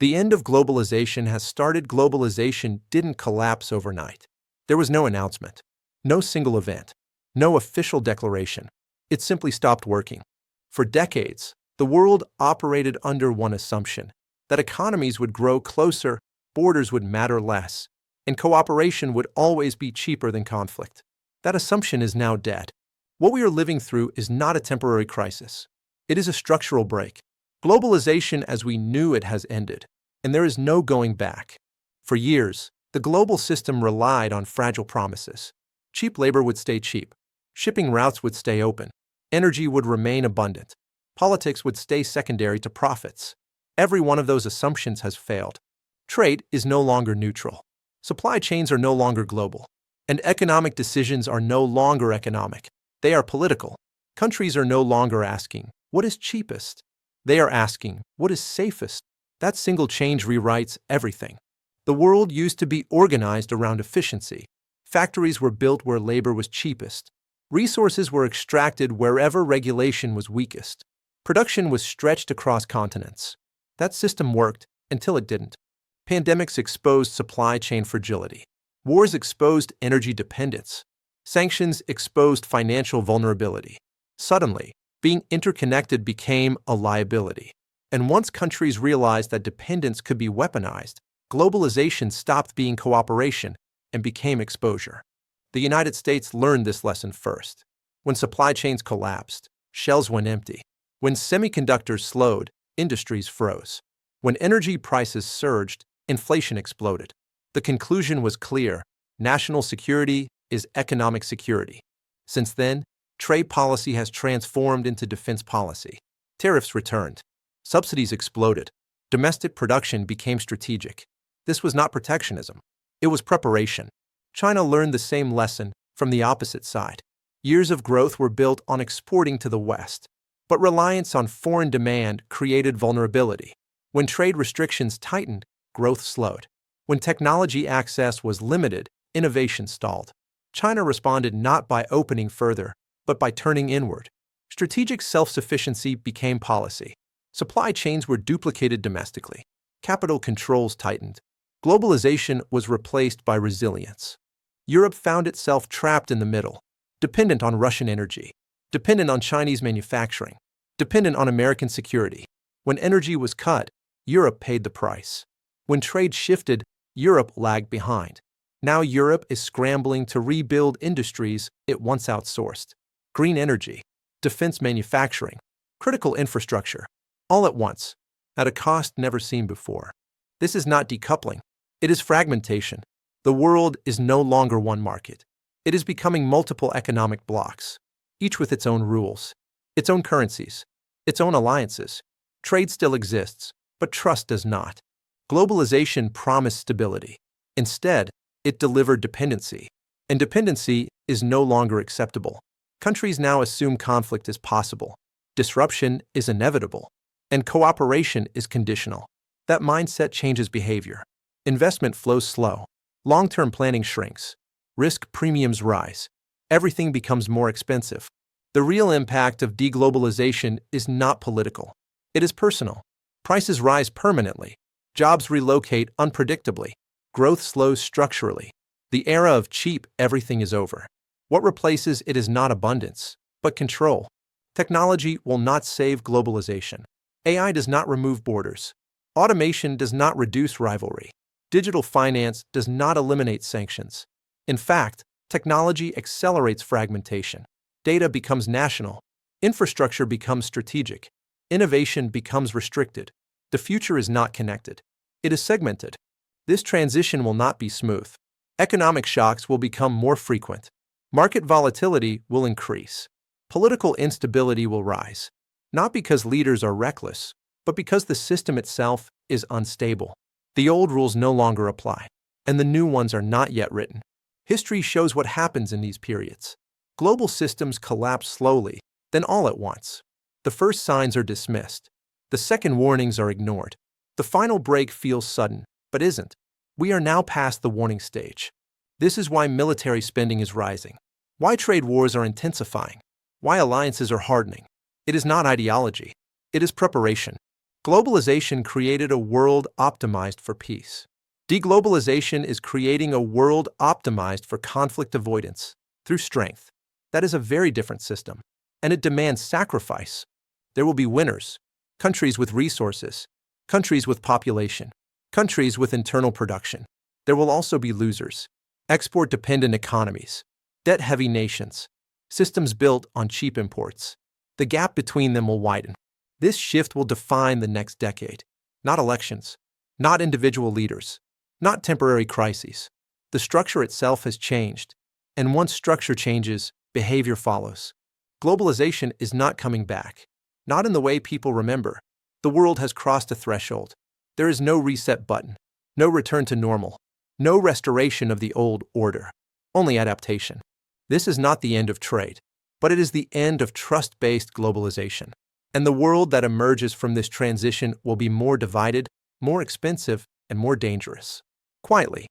The end of globalization has started. Globalization didn't collapse overnight. There was no announcement, no single event, no official declaration. It simply stopped working. For decades, the world operated under one assumption: that economies would grow closer, borders would matter less, and cooperation would always be cheaper than conflict. That assumption is now dead. What we are living through is not a temporary crisis. It is a structural break. Globalization as we knew it has ended, and there is no going back. For years, the global system relied on fragile promises. Cheap labor would stay cheap. Shipping routes would stay open. Energy would remain abundant. Politics would stay secondary to profits. Every one of those assumptions has failed. Trade is no longer neutral. Supply chains are no longer global. And economic decisions are no longer economic. They are political. Countries are no longer asking, what is cheapest? They are asking, what is safest? That single change rewrites everything. The world used to be organized around efficiency. Factories were built where labor was cheapest. Resources were extracted wherever regulation was weakest. Production was stretched across continents. That system worked until it didn't. Pandemics exposed supply chain fragility. Wars exposed energy dependence. Sanctions exposed financial vulnerability. Suddenly, being interconnected became a liability. And once countries realized that dependence could be weaponized, globalization stopped being cooperation and became exposure. The United States learned this lesson first. When supply chains collapsed, shelves went empty. When semiconductors slowed, industries froze. When energy prices surged, inflation exploded. The conclusion was clear: national security is economic security. Since then, trade policy has transformed into defense policy. Tariffs returned. Subsidies exploded. Domestic production became strategic. This was not protectionism. It was preparation. China learned the same lesson from the opposite side. Years of growth were built on exporting to the West, but reliance on foreign demand created vulnerability. When trade restrictions tightened, growth slowed. When technology access was limited, innovation stalled. China responded not by opening further, but by turning inward. Strategic self-sufficiency became policy. Supply chains were duplicated domestically. Capital controls tightened. Globalization was replaced by resilience. Europe found itself trapped in the middle, dependent on Russian energy, dependent on Chinese manufacturing, dependent on American security. When energy was cut, Europe paid the price. When trade shifted, Europe lagged behind. Now Europe is scrambling to rebuild industries it once outsourced. Green energy, defense manufacturing, critical infrastructure, all at once, at a cost never seen before. This is not decoupling. It is fragmentation. The world is no longer one market. It is becoming multiple economic blocks, each with its own rules, its own currencies, its own alliances. Trade still exists, but trust does not. Globalization promised stability. Instead, it delivered dependency. And dependency is no longer acceptable. Countries now assume conflict is possible, disruption is inevitable, and cooperation is conditional. That mindset changes behavior. Investment flows slow. Long-term planning shrinks. Risk premiums rise. Everything becomes more expensive. The real impact of de-globalization is not political. It is personal. Prices rise permanently. Jobs relocate unpredictably. Growth slows structurally. The era of cheap everything is over. What replaces it is not abundance, but control. Technology will not save globalization. AI does not remove borders. Automation does not reduce rivalry. Digital finance does not eliminate sanctions. In fact, technology accelerates fragmentation. Data becomes national. Infrastructure becomes strategic. Innovation becomes restricted. The future is not connected. It is segmented. This transition will not be smooth. Economic shocks will become more frequent. Market volatility will increase. Political instability will rise. Not because leaders are reckless, but because the system itself is unstable. The old rules no longer apply, and the new ones are not yet written. History shows what happens in these periods. Global systems collapse slowly, then all at once. The first signs are dismissed. The second warnings are ignored. The final break feels sudden, but isn't. We are now past the warning stage. This is why military spending is rising, why trade wars are intensifying, why alliances are hardening. It is not ideology. It is preparation. Globalization created a world optimized for peace. De-globalization is creating a world optimized for conflict avoidance through strength. That is a very different system, and it demands sacrifice. There will be winners, countries with resources, countries with population, countries with internal production. There will also be losers, export-dependent economies, debt-heavy nations, systems built on cheap imports. The gap between them will widen. This shift will define the next decade, not elections, not individual leaders, not temporary crises. The structure itself has changed, and once structure changes, behavior follows. Globalization is not coming back, not in the way people remember. The world has crossed a threshold. There is no reset button, no return to normal, no restoration of the old order, only adaptation. This is not the end of trade, but it is the end of trust-based globalization. And the world that emerges from this transition will be more divided, more expensive, and more dangerous. Quietly,